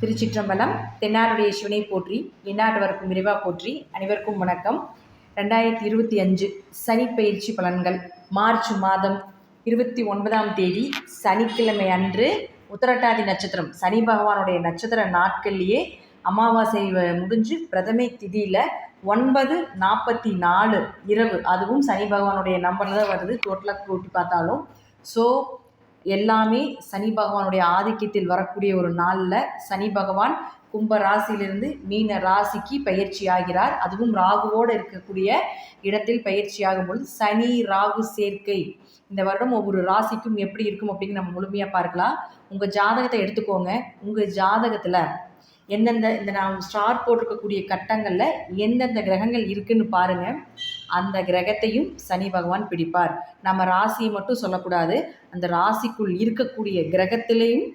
திருச்சிற்றம்பலம். தென்னாடுடைய சிவனை போற்றி, எந்நாட்டவர்க்கும் இறைவா போற்றி. அனைவருக்கும் வணக்கம். 2025 சனி பயிற்சி பலன்கள். மார்ச் மாதம் 29ஆம் தேதி சனிக்கிழமை அன்று உத்திரட்டாதி நட்சத்திரம், சனி பகவானுடைய நட்சத்திர நாட்கள்லேயே அமாவாசை முடிஞ்சு பிரதமை திதியில் 9:44 இரவு, அதுவும் சனி பகவானுடைய நம்பரில் தான் வருது. டோட்டலாக கூட்டி பார்த்தாலும் எல்லாமே சனி பகவானுடைய ஆதிக்கத்தில் வரக்கூடிய ஒரு நாளில் சனி பகவான் கும்ப ராசியிலிருந்து மீன ராசிக்கு பயிற்சி ஆகிறார். அதுவும் ராகுவோடு இருக்கக்கூடிய இடத்தில் பயிற்சி ஆகும்பொழுது சனி ராகு சேர்க்கை இந்த வருடம் ஒவ்வொரு ராசிக்கும் எப்படி இருக்கும் அப்படின்னு நம்ம முழுமையாக பார்க்கலாம். உங்கள் ஜாதகத்தை எடுத்துக்கோங்க. உங்கள் ஜாதகத்தில் எந்தெந்த இந்த நான் ஸ்டார் போட்டிருக்கக்கூடிய கட்டங்களில் எந்தெந்த கிரகங்கள் இருக்குன்னு பாருங்கள். அந்த கிரகத்தையும் சனி பகவான் பிடிப்பார். நம்ம ராசியை மட்டும் சொல்லக்கூடாது, அந்த ராசிக்குள் இருக்கக்கூடிய கிரகத்திலையும்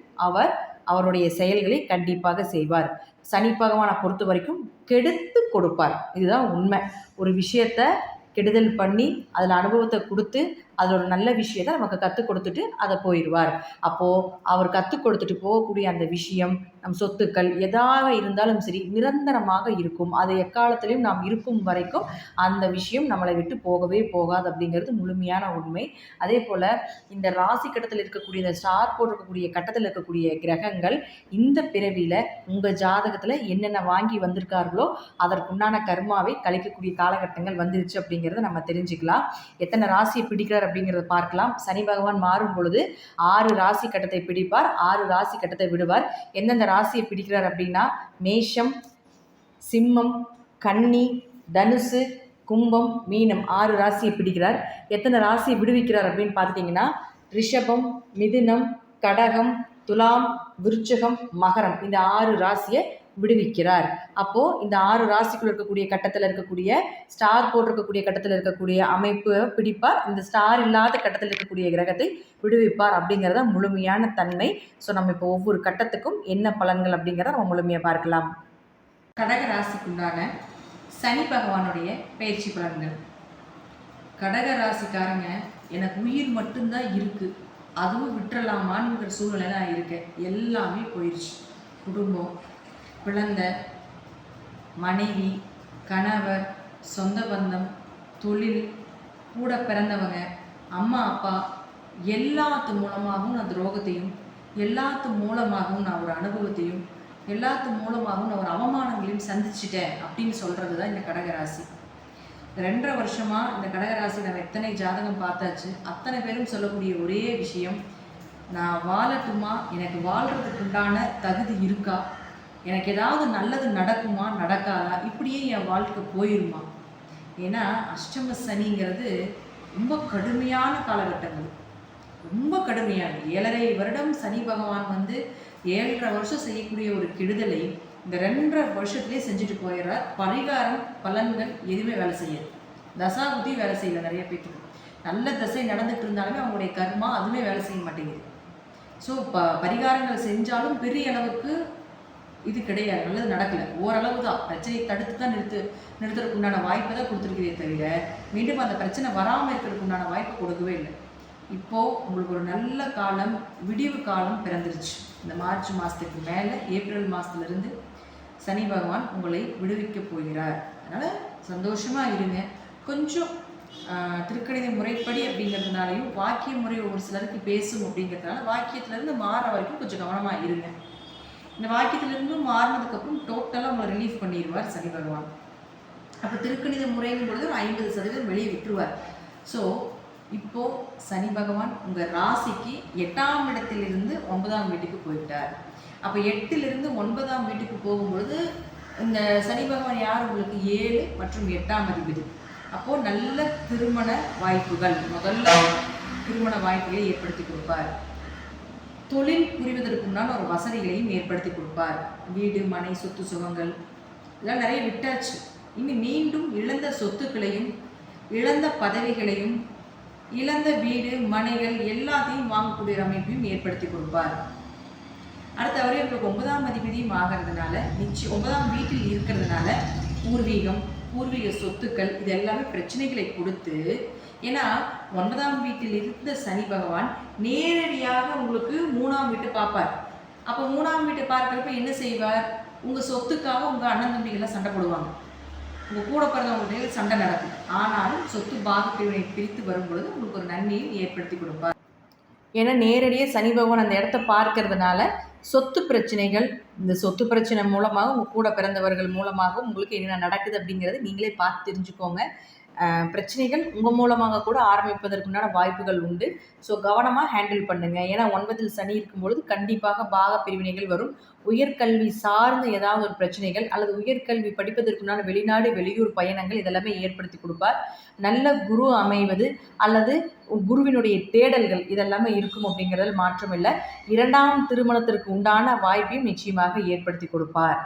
அவருடைய செயல்களை கண்டிப்பாக செய்வார். சனி பகவானை பொறுத்த வரைக்கும் கெடுத்து கொடுப்பார். இதுதான் உண்மை. ஒரு விஷயத்தை கெடுதல் பண்ணி அதில் அனுபவத்தை கொடுத்து அதில் ஒரு நல்ல விஷயத்தை நமக்கு கற்றுக் கொடுத்துட்டு அதை போயிடுவார். அப்போது அவர் கற்றுக் கொடுத்துட்டு போகக்கூடிய அந்த விஷயம் நம் சொத்துக்கள் எதாக இருந்தாலும் சரி நிரந்தரமாக இருக்கும். அது எக்காலத்திலையும் நாம் இருக்கும் வரைக்கும் அந்த விஷயம் நம்மளை விட்டு போகவே போகாது அப்படிங்கிறது முழுமையான உண்மை. அதே போல் இந்த ராசி கட்டத்தில் இருக்கக்கூடிய இந்த ஸ்டார் போட்டிருக்கக்கூடிய கட்டத்தில் இருக்கக்கூடிய கிரகங்கள் இந்த பிறவியில் உங்கள் ஜாதகத்தில் என்னென்ன வாங்கி வந்திருக்கார்களோ அதற்குண்டான கர்மாவை கழிக்கக்கூடிய காலகட்டங்கள் வந்துருச்சு அப்படிங்கிறத நம்ம தெரிஞ்சுக்கலாம். எத்தனை ராசியை பிடிக்கிறார் அப்படிங்கிறத பார்க்கலாம். சனி பகவான் மாறும் பொழுது 6 ராசி கட்டத்தை பிடிப்பார், 6 ராசி கட்டத்தை விடுவார். எந்தெந்த ராசியை பிடிக்கிறார் அப்படின்னா மேஷம், சிம்மம், கன்னி, தனுசு, கும்பம், மீனம் 6 ராசியை பிடிக்கிறார். எத்தனை ராசியை விடுவிக்கிறார் அப்படின்னு பார்த்துட்டிங்கன்னா ரிஷபம், மிதுனம், கடகம், துலாம், விருச்சகம், மகரம் இந்த 6 ராசியை விடுவிக்கிறார். அப்போது இந்த 6 ராசிக்குள்ள இருக்கக்கூடிய கட்டத்தில் இருக்கக்கூடிய ஸ்டார் போட்டிருக்கக்கூடிய கட்டத்தில் இருக்கக்கூடிய அமைப்பு பிடிப்பார். இந்த ஸ்டார் இல்லாத கட்டத்தில் இருக்கக்கூடிய கிரகத்தை விடுவிப்பார் அப்படிங்கிறத முழுமையான தன்மை. ஸோ நம்ம இப்போ ஒவ்வொரு கட்டத்துக்கும் என்ன பலன்கள் அப்படிங்கிறத நம்ம முழுமையாக பார்க்கலாம். கடக ராசிக்குண்டான சனி பகவானுடைய பயிற்சி பலன்கள். கடக ராசிக்காரங்க, எனக்கு உயிர் மட்டும்தான் இருக்குது, அதுவும் விட்டுறலாமான்ங்கிற சூழ்நிலை தான் இருக்கேன். எல்லாமே போயிடுச்சு. குடும்பம், குழந்தை, மனைவி, கணவர், சொந்த பந்தம், தொழில், கூட பிறந்தவங்க, அம்மா அப்பா எல்லாத்து மூலமாகவும் நான் துரோகத்தையும், எல்லாத்து மூலமாகவும் நான் ஒரு அனுபவத்தையும், எல்லாத்து மூலமாகவும் நான் ஒரு அவமானங்களையும் சந்திச்சிட்டேன் அப்படின்னு சொல்கிறது தான் இந்த கடகராசி. 2.5 வருஷமாக இந்த கடகராசி நம்ம எத்தனை ஜாதகம் பார்த்தாச்சு. அத்தனை பேரும் சொல்லக்கூடிய ஒரே விஷயம், நான் வாழட்டுமா, எனக்கு வாழ்கிறதுக்கு உண்டான தகுதி இருக்கா, எனக்கு ஏதாவது நல்லது நடக்குமா நடக்காதா, இப்படியே என் வாழ்க்கை போயிருமா. ஏன்னா அஷ்டம சனிங்கிறது ரொம்ப கடுமையான காலகட்டங்கள், ரொம்ப கடுமையான 7.5 வருடம் சனி பகவான் 7.5 வருஷம் செய்யக்கூடிய ஒரு கெடுதலை இந்த 2.5 வருஷத்துலேயே செஞ்சுட்டு போயிடுறார். பரிகாரம் பலன்கள் எதுவுமே வேலை செய்யாது. தசாபுத்தி வேலை செய்யலை. நிறைய பேருக்கு நல்ல தசை நடந்துட்டு இருந்தாலுமே அவங்களுடைய கர்மா அதுவுமே வேலை செய்ய மாட்டேங்குது. ஸோ பரிகாரங்கள் செஞ்சாலும் பெரிய அளவுக்கு இது கிடையாது, நல்லது நடக்கலை. ஓரளவு தான் பிரச்சனையை தடுத்து தான் நிறுத்துறதுக்கு உண்டான வாய்ப்பை தான் கொடுத்துருக்கிறதே தவிர மீண்டும் அந்த பிரச்சனை வராமல் இருக்கிறதுக்கு உண்டான வாய்ப்பை கொடுக்கவே இல்லை. இப்போது உங்களுக்கு ஒரு நல்ல காலம், விடிவு காலம் பிறந்துருச்சு. இந்த மார்ச் மாதத்துக்கு மேலே ஏப்ரல் மாதத்துலேருந்து சனி பகவான் உங்களை விடுவிக்க போகிறார். அதனால் சந்தோஷமாக இருங்க. கொஞ்சம் திருக்கணித முறைப்படி அப்படிங்கிறதுனாலையும் வாக்கிய முறை ஒரு சிலருக்கு பேசும் அப்படிங்கிறதுனால வாக்கியத்திலேருந்து மாற வரைக்கும் கொஞ்சம் கவனமாக இருங்க. இந்த வாக்கியத்திலிருந்து மாறினதுக்கப்புறம் டோட்டலாக உங்களை ரிலீஃப் பண்ணிடுவார் சனி பகவான். அப்போ திருக்கணித முறைங்கும் பொழுது ஒரு 50% வெளியே விட்டுருவார். ஸோ இப்போது சனி பகவான் உங்கள் ராசிக்கு 8ஆம் இடத்திலிருந்து 9ஆம் வீட்டுக்கு போயிட்டார். அப்போ 8லிருந்து 9ஆம் வீட்டுக்கு போகும்பொழுது இந்த சனி பகவான் யார், உங்களுக்கு 7 மற்றும் 8ஆம் அதிபதி. அப்போது நல்ல திருமண வாய்ப்புகள், முதல்ல திருமண வாய்ப்புகளை ஏற்படுத்தி கொடுப்பார். தொழில் புரிவதற்குண்டான ஒரு வசதிகளையும் ஏற்படுத்தி கொடுப்பார். வீடு, மனை, சொத்து சுகங்கள் இதெல்லாம் நிறைய விட்டாச்சு. இனி மீண்டும் இழந்த சொத்துக்களையும், இழந்த பதவிகளையும், இழந்த வீடு, மனைகள் எல்லாத்தையும் வாங்கக்கூடிய அமைப்பையும் ஏற்படுத்தி கொடுப்பார். அடுத்தவரை உங்களுக்கு 9ஆம் அதிபதியும் ஆகிறதுனால நிச்சயம் 9ஆம் வீட்டில் இருக்கிறதுனால பூர்வீக சொத்துக்கள் இது எல்லாமே பிரச்சனைகளை கொடுத்து, ஏன்னா 9ஆம் வீட்டில் இருந்த சனி பகவான் நேரடியாக உங்களுக்கு 3ஆம் வீட்டை பார்ப்பார். அப்போ 3ஆம் வீட்டை பார்க்குறப்ப என்ன செய்வார்? உங்கள் சொத்துக்காக உங்கள் அண்ணன் தம்பிகள்லாம் சண்டை போடுவாங்க. உங்கள் கூட பிறந்தவங்களுடைய சண்டை நடக்கும். ஆனாலும் சொத்து பாகப்பிரிவினை பிரித்து வரும்பொழுது உங்களுக்கு ஒரு நன்மையை ஏற்படுத்தி கொடுப்பார். ஏன்னா நேரடியாக சனி பகவான் அந்த இடத்த பார்க்கறதுனால சொத்து பிரச்சனைகள், இந்த சொத்து பிரச்சனை மூலமாக உங்கள் கூட பிறந்தவர்கள் மூலமாக உங்களுக்கு என்ன நடக்குது அப்படிங்கிறது நீங்களே பார்த்து தெரிஞ்சுக்கோங்க. பிரச்சனைகள் உங்கள் மூலமாக கூட ஆரம்பிப்பதற்குண்டான வாய்ப்புகள் உண்டு. ஸோ கவனமாக ஹேண்டில் பண்ணுங்கள். ஏன்னா 9ல் சனி இருக்கும்பொழுது கண்டிப்பாக பாக பிரிவினைகள் வரும். உயர்கல்வி சார்ந்த ஏதாவது ஒரு பிரச்சனைகள் அல்லது உயர்கல்வி படிப்பதற்குண்டான வெளிநாடு வெளியூர் பயணங்கள் இதெல்லாமே ஏற்படுத்தி கொடுப்பார். நல்ல குரு அமைவது அல்லது குருவினுடைய தேடல்கள் இதெல்லாமே இருக்கும் அப்படிங்கிறதில் மாற்றம் இல்லை. 2ஆம் திருமணத்திற்கு உண்டான வாய்ப்பையும் நிச்சயமாக ஏற்படுத்தி கொடுப்பார்.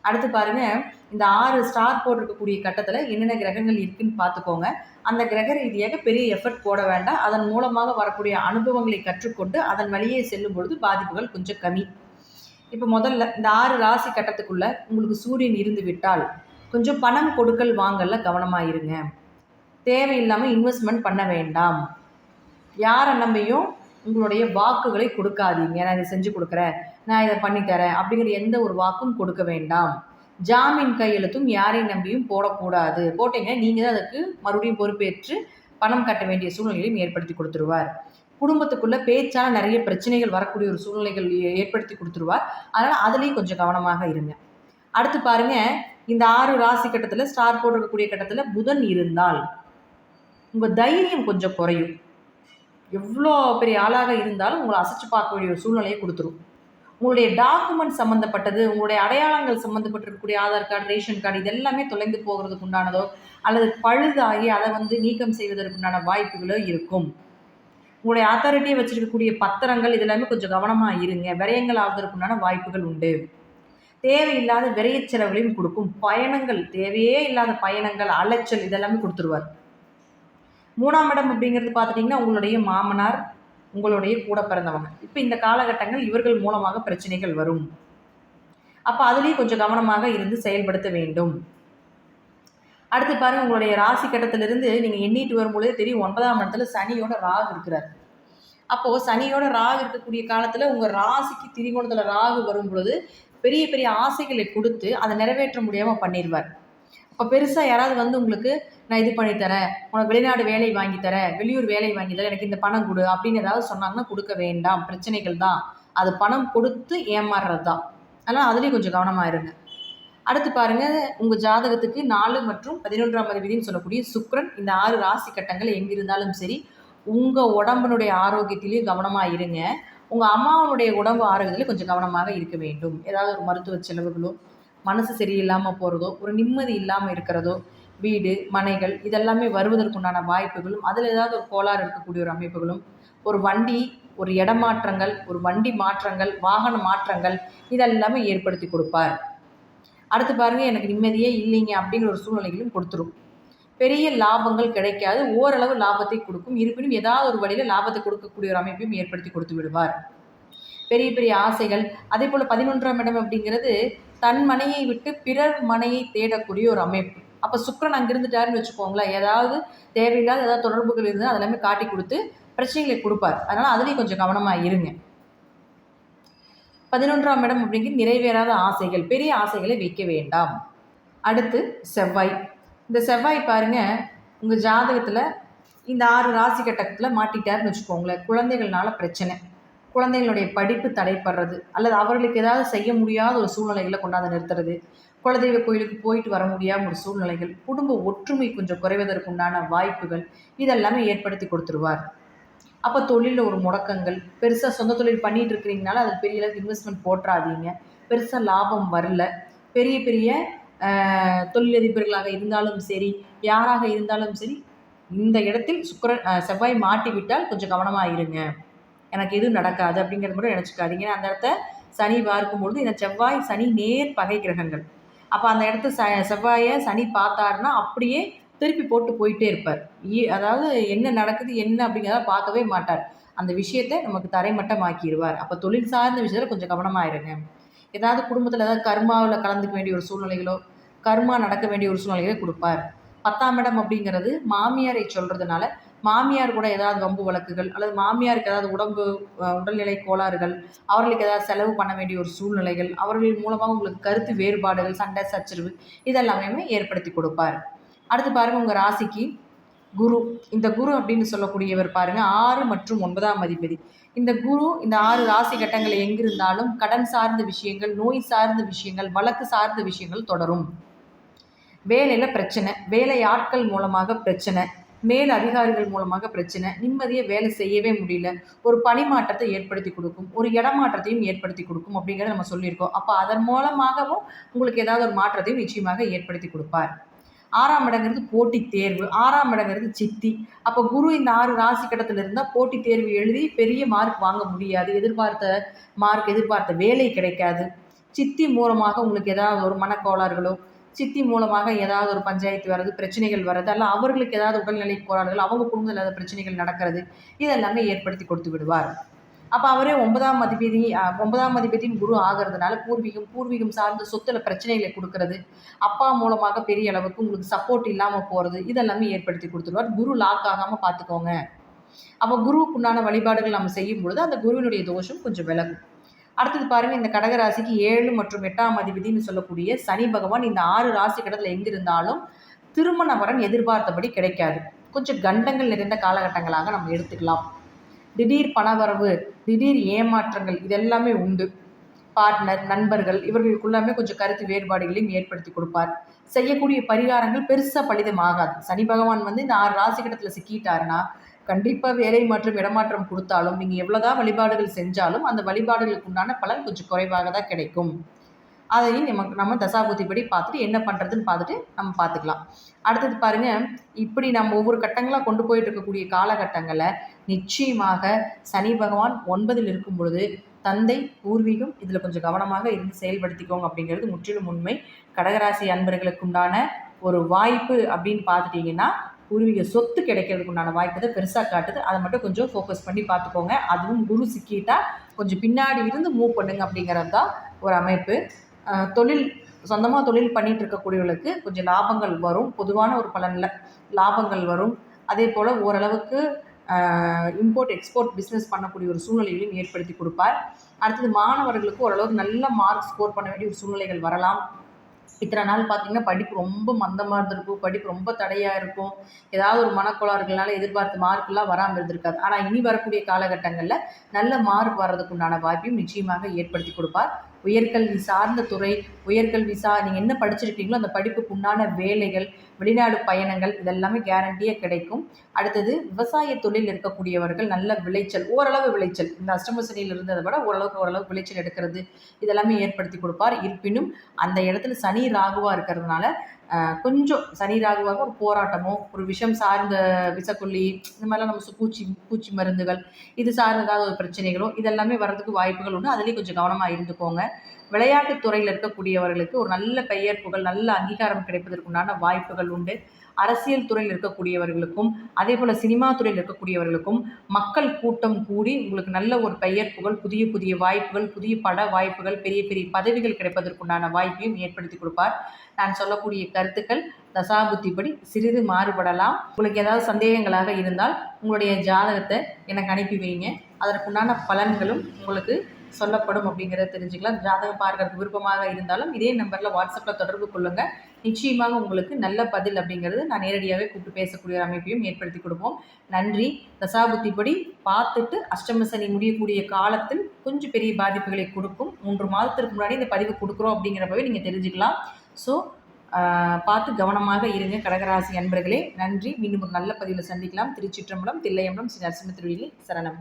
அடுத்து பாருங்கள், இந்த 6 ஸ்டார் போட்டிருக்கக்கூடிய கட்டத்தில் என்னென்ன கிரகங்கள் இருக்குன்னு பார்த்துக்கோங்க. அந்த கிரக ரீதியாக பெரிய எஃபர்ட் போட வேண்டாம். அதன் மூலமாக வரக்கூடிய அனுபவங்களை கற்றுக்கொண்டு அதன் வழியே செல்லும் பொழுது பாதிப்புகள் கொஞ்சம் கம்மி. இப்போ முதல்ல இந்த 6 ராசி கட்டத்துக்குள்ளே உங்களுக்கு சூரியன் இருந்து விட்டால் கொஞ்சம் பணம் கொடுக்கல் வாங்கல கவனமாக இருங்க. தேவையில்லாமல் இன்வெஸ்ட்மெண்ட் பண்ண வேண்டாம். யாரை நம்பியும் உங்களுடைய வாக்குகளை கொடுக்காதீங்க. நான் இதை செஞ்சு கொடுக்குறேன், நான் இதை பண்ணித்தரேன் அப்படிங்கிற எந்த ஒரு வாக்கும் கொடுக்க வேண்டாம். ஜாமீன் கையெழுத்தும் யாரையும் நம்பியும் போடக்கூடாது. போட்டிங்கன்னா நீங்கள் தான் அதுக்கு மறுபடியும் பொறுப்பேற்று பணம் கட்ட வேண்டிய சூழ்நிலையும் ஏற்படுத்தி கொடுத்துருவார். குடும்பத்துக்குள்ளே பேச்சால் நிறைய பிரச்சனைகள் வரக்கூடிய ஒரு சூழ்நிலைகள் ஏற்படுத்தி கொடுத்துருவார். அதனால் அதுலேயும் கொஞ்சம் கவனமாக இருங்க. அடுத்து பாருங்கள், இந்த 6 ராசி கட்டத்தில் ஸ்டார் போட்டிருக்கக்கூடிய கட்டத்தில் புதன் இருந்தால் உங்கள் தைரியம் கொஞ்சம் குறையும். எவ்வளோ பெரிய ஆளாக இருந்தாலும் உங்களை அசைச்சு பார்க்க வேண்டிய ஒரு சூழ்நிலையை கொடுத்துரும். உங்களுடைய டாக்குமெண்ட் சம்மந்தப்பட்டது, உங்களுடைய அடையாளங்கள் சம்மந்தப்பட்டிருக்கக்கூடிய ஆதார் கார்டு, ரேஷன் கார்டு இதெல்லாமே தொலைந்து போகிறதுக்கு உண்டானதோ அல்லது பழுதாகி அதை நீக்கம் செய்வதற்குண்டான வாய்ப்புகளோ இருக்கும். உங்களுடைய அத்தாரிட்டியை வச்சுருக்கக்கூடிய பத்திரங்கள் இதெல்லாமே கொஞ்சம் கவனமாக இருங்க. விரயங்கள் ஆவதற்குண்டான வாய்ப்புகள் உண்டு. தேவையில்லாத விரைய செலவுகளையும் கொடுக்கும். பயணங்கள், தேவையே இல்லாத பயணங்கள், அலைச்சல் இதெல்லாமே கொடுத்துருவார். 3ஆம் இடம் அப்படிங்கிறது பார்த்துட்டிங்கன்னா உங்களுடைய மாமனார், உங்களுடைய கூட பிறந்தவங்க. இப்போ இந்த காலகட்டங்கள் இவர்கள் மூலமாக பிரச்சனைகள் வரும். அப்போ அதுலேயும் கொஞ்சம் கவனமாக இருந்து செயல்படுத்த வேண்டும். அடுத்து பாருங்கள், உங்களுடைய ராசி கட்டத்திலிருந்து நீங்கள் எண்ணிட்டு வரும்பொழுதே தெரியும் 9ஆம் இடத்துல சனியோட ராகு இருக்கிறார். அப்போது சனியோட ராகு இருக்கக்கூடிய காலத்தில் உங்கள் ராசிக்கு திரிகோணத்தில் ராகு வரும் பொழுது பெரிய பெரிய ஆசைகளை கொடுத்து அதை நிறைவேற்ற முடியாமல் பண்ணிடுவார். அப்போ பெருசாக யாராவது உங்களுக்கு நான் இது பண்ணித்தரேன், உனக்கு வெளிநாடு வேலை வாங்கித்தரேன், வெளியூர் வேலை வாங்கித்தரேன், எனக்கு இந்த பணம் கொடு அப்படின்னு ஏதாவது சொன்னாங்கன்னா கொடுக்க வேண்டாம். பிரச்சனைகள் தான். அது பணம் கொடுத்து ஏமாறுறது தான். அதனால் அதுலேயும் கொஞ்சம் கவனமாக இருங்க. அடுத்து பாருங்கள், உங்கள் ஜாதகத்துக்கு 4 மற்றும் 11ஆம் அதிபதினு சொல்லக்கூடிய சுக்கிரன் இந்த 6 ராசி கட்டங்கள் எங்கே இருந்தாலும் சரி உங்கள் உடம்பினுடைய ஆரோக்கியத்திலையும் கவனமாக இருங்க. உங்கள் அம்மாவனுடைய உடம்பு ஆரோக்கியத்திலையும் கொஞ்சம் கவனமாக இருக்க வேண்டும். ஏதாவது ஒரு மருத்துவ செலவுகளோ, மனசு சரியில்லாமல் போகிறதோ, ஒரு நிம்மதி இல்லாமல் இருக்கிறதோ, வீடு மனைகள் இதெல்லாமே வருவதற்குண்டான வாய்ப்புகளும், அதில் ஏதாவது ஒரு கோளாறு இருக்கக்கூடிய ஒரு அமைப்புகளும், ஒரு வண்டி, ஒரு இடமாற்றங்கள், ஒரு வண்டி மாற்றங்கள், வாகன மாற்றங்கள் இதெல்லாமே ஏற்படுத்தி கொடுப்பார். அடுத்து பாருங்கள், எனக்கு நிம்மதியே இல்லைங்க அப்படிங்கிற ஒரு சூழ்நிலைகளும் கொடுத்துரும். பெரிய லாபங்கள் கிடைக்காது, ஓரளவு லாபத்தை கொடுக்கும். இருப்பினும் ஏதாவது ஒரு வழியில் லாபத்தை கொடுக்கக்கூடிய ஒரு அமைப்பையும் ஏற்படுத்தி கொடுத்து விடுவார். பெரிய பெரிய ஆசைகள். அதே போல் 11ஆம் இடம் அப்படிங்கிறது தன் மனையை விட்டு பிறர் மனையை தேடக்கூடிய ஒரு அமைப்பு. அப்போ சுக்கிரன் அங்கே இருந்துட்டாருன்னு வச்சுக்கோங்களேன், ஏதாவது தேவையில்லாத ஏதாவது தொடர்புகள் இருந்தால் அதெல்லாமே காட்டி கொடுத்து பிரச்சனைகளை கொடுப்பார். அதனால் அதுலேயும் கொஞ்சம் கவனமாக இருங்க. 11ஆம் இடம் அப்படிங்கிறது நிறைவேறாத ஆசைகள், பெரிய ஆசைகளை வைக்க வேண்டாம். அடுத்து செவ்வாய். இந்த செவ்வாய் பாருங்கள், உங்கள் ஜாதகத்தில் இந்த 6 ராசி கட்டத்தில் மாட்டிட்டாருன்னு வச்சுக்கோங்களேன், குழந்தைகள்னால பிரச்சனை, குழந்தைகளுடைய படிப்பு தடைப்படுறது அல்லது அவர்களுக்கு ஏதாவது செய்ய முடியாத ஒரு சூழ்நிலைகளை கொண்டாந்து நிறுத்துறது, குலதெய்வ கோயிலுக்கு போயிட்டு வர முடியாமல் ஒரு சூழ்நிலைகள், குடும்ப ஒற்றுமை கொஞ்சம் குறைவதற்குண்டான வாய்ப்புகள் இதெல்லாமே ஏற்படுத்தி கொடுத்துருவார். அப்போ தொழிலில் ஒரு முடக்கங்கள், பெருசாக சொந்த தொழில் பண்ணிகிட்டு இருக்கிறீங்கனால அதில் பெரிய அளவுக்கு இன்வெஸ்ட்மெண்ட் போட்டுறாதீங்க, பெருசாக லாபம் வரல. பெரிய பெரிய தொழிலதிபர்களாக இருந்தாலும் சரி, யாராக இருந்தாலும் சரி, இந்த இடத்தில் செவ்வாய் மாட்டிவிட்டால் கொஞ்சம் கவனமாக இருங்க. எனக்கு எதுவும் நடக்காது அப்படிங்கிறது மட்டும் நினச்சிக்காதீங்க. அந்த இடத்த சனி பார்க்கும்பொழுது இந்த செவ்வாய் சனி நேர் பகை கிரகங்கள். அப்போ அந்த இடத்த செவ்வாயை சனி பார்த்தாருன்னா அப்படியே திருப்பி போட்டு போயிட்டே இருப்பார். அதாவது என்ன நடக்குது என்ன அப்படிங்கிறத பார்க்கவே மாட்டார். அந்த விஷயத்தை நமக்கு தரைமட்டமாக்கிடுவார். அப்போ தொழில் சார்ந்த விஷயத்தில் கொஞ்சம் கவனமாக இருங்க. ஏதாவது குடும்பத்தில் ஏதாவது கர்மாவில் கலந்துக்க வேண்டிய ஒரு சூழ்நிலைகளோ, கர்மா நடக்க வேண்டிய ஒரு சூழ்நிலைகளை கொடுப்பார். 10ஆம் இடம் அப்படிங்கிறது மாமியாரை சொல்கிறதுனால மாமியார் கூட ஏதாவது வம்பு வழக்குகள் அல்லது மாமியாருக்கு ஏதாவது உடல்நிலை கோளாறுகள், அவர்களுக்கு ஏதாவது செலவு பண்ண வேண்டிய ஒரு சூழ்நிலைகள், அவர்கள் மூலமாக உங்களுக்கு கருத்து வேறுபாடுகள், சண்டை சச்சரவு இதெல்லாமே ஏற்படுத்தி கொடுப்பார். அடுத்து பாருங்கள், உங்கள் ராசிக்கு குரு. இந்த குரு அப்படின்னு சொல்லக்கூடியவர் பாருங்கள் 6 மற்றும் 9ஆம் அதிபதி. இந்த குரு இந்த 6 ராசி கட்டங்கள் எங்கிருந்தாலும் கடன் சார்ந்த விஷயங்கள், நோய் சார்ந்த விஷயங்கள், வழக்கு சார்ந்த விஷயங்கள் தொடரும். வேலையில் பிரச்சனை, வேலை ஆட்கள் மூலமாக பிரச்சனை, மேல் அதிகாரிகள் மூலமாக பிரச்சனை, நிம்மதியை வேலை செய்யவே முடியல, ஒரு பணிமாற்றத்தை ஏற்படுத்தி கொடுக்கும், ஒரு இடமாற்றத்தையும் ஏற்படுத்தி கொடுக்கும் அப்படிங்கிறத நம்ம சொல்லியிருக்கோம். அப்போ அதன் மூலமாகவும் உங்களுக்கு ஏதாவது ஒரு மாற்றத்தையும் நிச்சயமாக ஏற்படுத்தி கொடுப்பார். 6ஆம் இடங்கிறது போட்டி தேர்வு, 6ஆம் இடங்கிறது சித்தி. அப்போ குரு இந்த 6 ராசி கட்டத்தில் இருந்தால் போட்டி தேர்வு எழுதி பெரிய மார்க் வாங்க முடியாது, எதிர்பார்த்த மார்க், எதிர்பார்த்த வேலை கிடைக்காது. சித்தி மூலமாக உங்களுக்கு ஏதாவது ஒரு மனக்கோளாறுகளோ, சித்தி மூலமாக ஏதாவது ஒரு பஞ்சாயத்து வர்றது, பிரச்சனைகள் வர்றது, அல்ல அவர்களுக்கு ஏதாவது உடல்நிலை கோளாறுகள், அவங்க குடும்பத்தில் ஏதாவது பிரச்சனைகள் நடக்கிறது, இதெல்லாமே ஏற்படுத்தி கொடுத்து விடுவார். அப்போ அவரே 9ஆம் அதிபதியின் குரு ஆகிறதுனால பூர்வீகம் சார்ந்த சொத்துல பிரச்சனைகளை கொடுக்கறது, அப்பா மூலமாக பெரிய அளவுக்கு உங்களுக்கு சப்போர்ட் இல்லாமல் போகிறது, இதெல்லாமே ஏற்படுத்தி கொடுத்துருவார். குரு லாக் ஆகாமல் பார்த்துக்கோங்க. அப்போ குருவுக்கு உண்டான வழிபாடுகள் நம்ம செய்யும் பொழுது அந்த குருவினுடைய தோஷம் கொஞ்சம் விலகும். அடுத்தது பாருங்கள், இந்த கடகராசிக்கு 7 மற்றும் 8ஆம் அதிபதினு சொல்லக்கூடிய சனி பகவான் இந்த 6 ராசி கடத்தில் எங்கிருந்தாலும் திருமண வரன் எதிர்பார்த்தபடி கிடைக்காது. கொஞ்சம் கண்டங்கள் நிறைந்த காலகட்டங்களாக நம்ம எடுத்துக்கலாம். திடீர் பணவரவு, திடீர் ஏமாற்றங்கள் இதெல்லாமே உண்டு. பார்ட்னர், நண்பர்கள் இவர்களுக்குள்ளாமே கொஞ்சம் கருத்து வேறுபாடுகளையும் ஏற்படுத்தி கொடுப்பார். செய்யக்கூடிய பரிகாரங்கள் பெருசாக பலிதமாகாது. சனி பகவான் இந்த 6 ராசி கட்டத்தில் சிக்கிட்டாருன்னா கண்டிப்பாக வேலை மாற்றம், இடமாற்றம் கொடுத்தாலும் நீங்கள் எவ்வளோதான் வழிபாடுகள் செஞ்சாலும் அந்த வழிபாடுகளுக்கு உண்டான பலன் கொஞ்சம் குறைவாக தான் கிடைக்கும். அதையும் நம்ம தசாபுத்திப்படி பார்த்துட்டு என்ன பண்ணுறதுன்னு பார்த்துட்டு நம்ம பார்த்துக்கலாம். அடுத்தது பாருங்கள், இப்படி நம்ம ஒவ்வொரு கட்டங்களாக கொண்டு போயிட்டு இருக்கக்கூடிய காலகட்டங்களில் நிச்சயமாக சனி பகவான் 9ல் இருக்கும் பொழுது தந்தை, பூர்வீகம் இதில் கொஞ்சம் கவனமாக இருந்து செயல்படுத்திக்கோங்க அப்படிங்கிறது முற்றிலும் உண்மை. கடகராசி அன்பர்களுக்கு உண்டான ஒரு வாய்ப்பு அப்படின்னு பார்த்துட்டிங்கன்னா பூர்வீக சொத்து கிடைக்கிறதுக்கு உண்டான வாய்ப்பு தான் பெருசாக காட்டுது. அதை மட்டும் கொஞ்சம் ஃபோக்கஸ் பண்ணி பார்த்துக்கோங்க. அதுவும் குரு சிக்கிட்டா கொஞ்சம் பின்னாடி இருந்து மூவ் பண்ணுங்க அப்படிங்கிறது தான் ஒரு அமைப்பு. சொந்தமாக தொழில் பண்ணிகிட்டு இருக்கக்கூடியவர்களுக்கு கொஞ்சம் லாபங்கள் வரும். பொதுவான ஒரு பலனில் லாபங்கள் வரும். அதே போல் ஓரளவுக்கு இம்போர்ட் எக்ஸ்போர்ட் பிஸ்னஸ் பண்ணக்கூடிய ஒரு சூழ்நிலைகளையும் ஏற்படுத்தி கொடுப்பார். அடுத்தது மாணவர்களுக்கு ஓரளவுக்கு நல்ல மார்க் ஸ்கோர் பண்ண வேண்டிய ஒரு சூழ்நிலைகள் வரலாம். இத்தனை நாள் பார்த்திங்கன்னா படிப்பு ரொம்ப மந்தமாக இருந்திருக்கும், படிப்பு ரொம்ப தடையாக இருக்கும், ஏதாவது ஒரு மனக்கோளாறுகளால் எதிர்பார்த்த மார்க்கெலாம் வராமல் இருந்திருக்காது. ஆனால் இனி வரக்கூடிய காலகட்டங்களில் நல்ல மார்க் வர்றதுக்கு உண்டான வாய்ப்பையும் நிச்சயமாக ஏற்படுத்தி கொடுப்பார். உயர்கல்வி சார்ந்த துறை, உயர்கல்வி நீங்கள் என்ன படிச்சிருக்கீங்களோ அந்த படிப்புக்கு உண்டான வேலைகள், வெளிநாடு பயணங்கள் இதெல்லாமே கேரண்டியாக கிடைக்கும். அடுத்தது விவசாய தொழில் இருக்கக்கூடியவர்கள் நல்ல விளைச்சல், ஓரளவு விளைச்சல், இந்த அஷ்டம சனியில் இருந்ததை விட ஓரளவு விளைச்சல் எடுக்கிறது இதெல்லாமே ஏற்படுத்தி கொடுப்பார். இருப்பினும் அந்த இடத்துல சனி ராகுவாக இருக்கிறதுனால கொஞ்சம் சனி ராகுவாக ஒரு போராட்டமோ, ஒரு விஷம் சார்ந்த விஷக்கொல்லி இந்த மாதிரிலாம் நம்ம பூச்சி மருந்துகள் இது சார்ந்ததாவது ஒரு பிரச்சனைகளோ இதெல்லாமே வர்றதுக்கு வாய்ப்புகள் உண்டு. அதுலேயும் கொஞ்சம் கவனமாக இருந்துக்கோங்க. விளையாட்டுத் துறையில் இருக்கக்கூடியவர்களுக்கு ஒரு நல்ல பெயர் புகழ், நல்ல அங்கீகாரம் கிடைப்பதற்குண்டான வாய்ப்புகள் உண்டு. அரசியல் துறையில் இருக்கக்கூடியவர்களுக்கும் அதே போல் சினிமா துறையில் இருக்கக்கூடியவர்களுக்கும் மக்கள் கூட்டம் கூடி உங்களுக்கு நல்ல ஒரு பெயர் புகழ், புதிய வாய்ப்புகள், புதிய பட வாய்ப்புகள், பெரிய பதவிகள் கிடைப்பதற்குண்டான வாய்ப்பையும் ஏற்படுத்தி கொடுப்பார். நான் சொல்லக்கூடிய கருத்துக்கள் தசாபுத்திப்படி சிறிது மாறுபடலாம். உங்களுக்கு ஏதாவது சந்தேகங்களாக இருந்தால் உங்களுடைய ஜாதகத்தை எனக்கு அனுப்பி வைங்க. அதற்குண்டான பலன்களும் உங்களுக்கு சொல்லப்படும் அப்படிங்கிறத தெரிஞ்சுக்கலாம். ஜாதகம் பார்க்கறதுக்கு விருப்பமாக இருந்தாலும் இதே நம்பரில் வாட்ஸ்அப்பில் தொடர்பு கொள்ளுங்கள். நிச்சயமாக உங்களுக்கு நல்ல பதில் அப்படிங்கிறது நான் நேரடியாகவே கூப்பிட்டு பேசக்கூடிய ஒரு அமைப்பையும் ஏற்படுத்தி கொடுப்போம். நன்றி. தசாபுத்திப்படி பார்த்துட்டு அஷ்டம சனி முடியக்கூடிய காலத்தில் கொஞ்சம் பெரிய பாதிப்புகளை கொடுக்கும். 3 மாதத்திற்கு முன்னாடி இந்த பதிவு கொடுக்குறோம் அப்படிங்கிறப்பவே நீங்கள் தெரிஞ்சுக்கலாம். ஸோ பார்த்து கவனமாக இருங்க கடகராசி அன்பர்களே. நன்றி. மீண்டும் ஒரு நல்ல பதிவில் சந்திக்கலாம். திருச்சிற்றம்பலம், தில்லையம்பலம், ஸ்ரீ நரசிம்ம திருவடிகளே சரணம்.